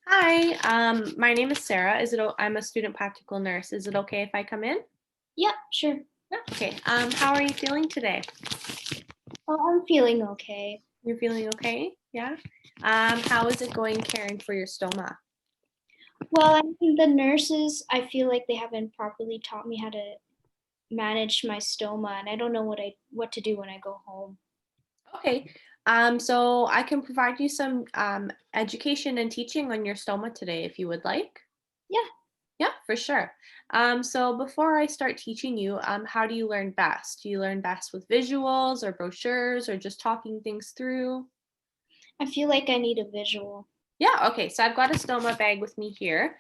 Hi, my name is Sarah. I'm a student practical nurse. Is it okay if I come in? Yeah, sure. Yeah. Okay. How are you feeling today? Well, I'm feeling okay. You're feeling okay? Yeah. How is it going caring for your stoma? Well, I think the nurses, I feel like they haven't properly taught me how to manage my stoma, and I don't know what to do when I go home. Okay. So I can provide you some education and teaching on your stoma today if you would like. Yeah, Yeah, for sure. So before I start teaching you, how do you learn best? Do you learn best with visuals or brochures or just talking things through? I feel like I need a visual. Yeah, okay. So I've got a stoma bag with me here.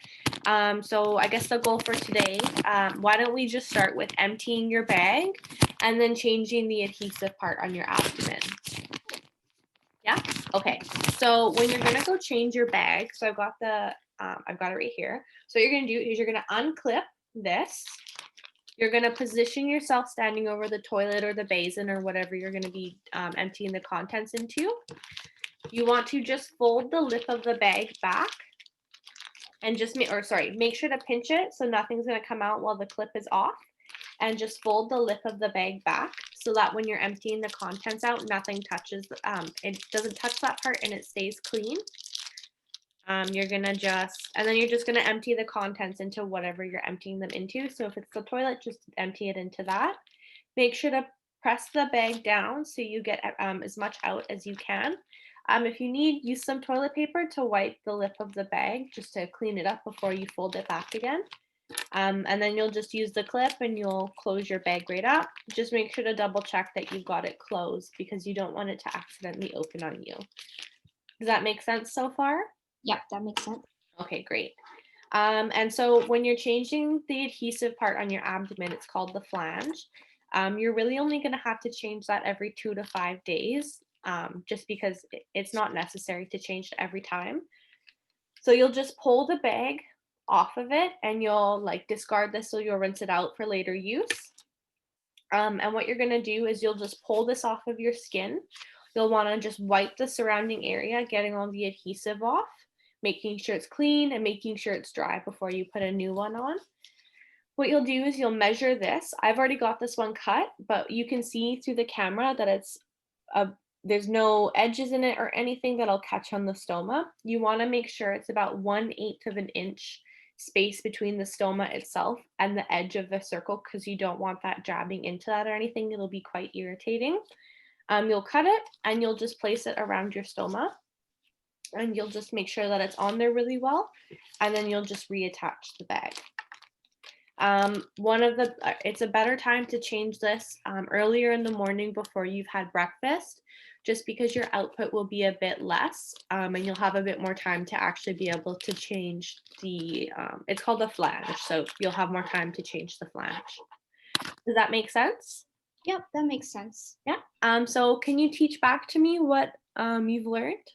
So I guess the goal for today, why don't we just start with emptying your bag and then changing the adhesive part on your abdomen? Yeah? Okay. So when you're gonna go change your bag, so I've got it right here. So what you're gonna do is you're gonna unclip this. You're gonna position yourself standing over the toilet or the basin or whatever you're gonna be emptying the contents into. You want to just fold the lip of the bag back and make sure to pinch it so nothing's going to come out while the clip is off, and just fold the lip of the bag back so that when you're emptying the contents out, nothing touches, it doesn't touch that part and it stays clean. And then you're just gonna empty the contents into whatever you're emptying them into. So if it's the toilet, just empty it into that. Make sure to press the bag down so you get as much out as you can. If you need, use some toilet paper to wipe the lip of the bag just to clean it up before you fold it back again. And then you'll just use the clip and you'll close your bag right up. Just make sure to double check that you've got it closed because you don't want it to accidentally open on you. Does that make sense so far? Yeah, that makes sense. Okay, great. And so when you're changing the adhesive part on your abdomen, it's called the flange. You're really only going to have to change that every 2 to 5 days, just because it's not necessary to change it every time. So you'll just pull the bag off of it and you'll like discard this so you'll rinse it out for later use. And what you're going to do is you'll just pull this off of your skin. You'll want to just wipe the surrounding area, getting all the adhesive off, making sure it's clean and making sure it's dry before you put a new one on. What you'll do is you'll measure this. I've already got this one cut, but you can see through the camera that a there's no edges in it or anything that'll catch on the stoma. You want to make sure it's about 1/8 of an inch space between the stoma itself and the edge of the circle because you don't want that jabbing into that or anything. It'll be quite irritating. You'll cut it and you'll just place it around your stoma and you'll just make sure that it's on there really well. And then you'll just reattach the bag. It's a better time to change this earlier in the morning before you've had breakfast, just because your output will be a bit less, and you'll have a bit more time to actually be able to change it's called a flange, so you'll have more time to change the flange. Does that make sense? Yep, that makes sense. Yeah. So can you teach back to me what you've learned?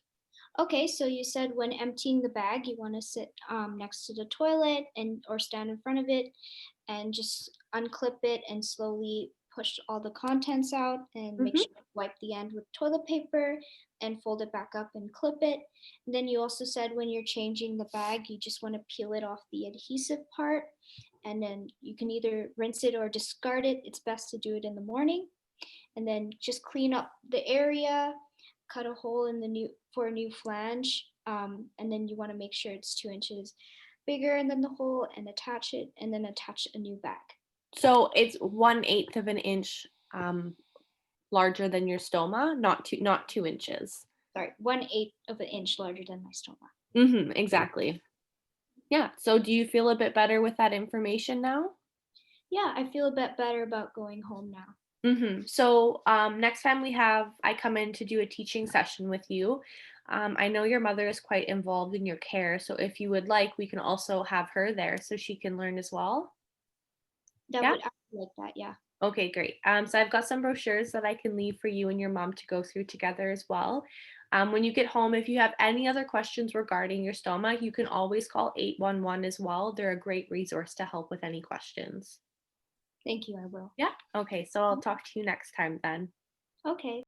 Okay, so you said when emptying the bag, you want to sit next to the toilet and or stand in front of it and just unclip it and slowly push all the contents out and make Mm-hmm. sure to wipe the end with toilet paper and fold it back up and clip it. And then you also said when you're changing the bag, you just want to peel it off the adhesive part and then you can either rinse it or discard it. It's best to do it in the morning and then just clean up the area, cut a hole in the new for a new flange, and then you want to make sure it's 2 inches bigger than the hole and attach it, and then attach a new bag. So it's 1/8 of an inch larger than your stoma, not 2 inches. Sorry, 1/8 of an inch larger than my stoma. Mm-hmm, exactly. Yeah. So do you feel a bit better with that information now? Yeah, I feel a bit better about going home now. So next time I come in to do a teaching session with you. I know your mother is quite involved in your care, so if you would like, we can also have her there so she can learn as well. That Yeah. would I would like that, yeah. Okay, great. So I've got some brochures that I can leave for you and your mom to go through together as well. When you get home, if you have any other questions regarding your stoma, you can always call 811 as well. They're a great resource to help with any questions. Thank you, I will. Yeah. Okay, so I'll talk to you next time then. Okay.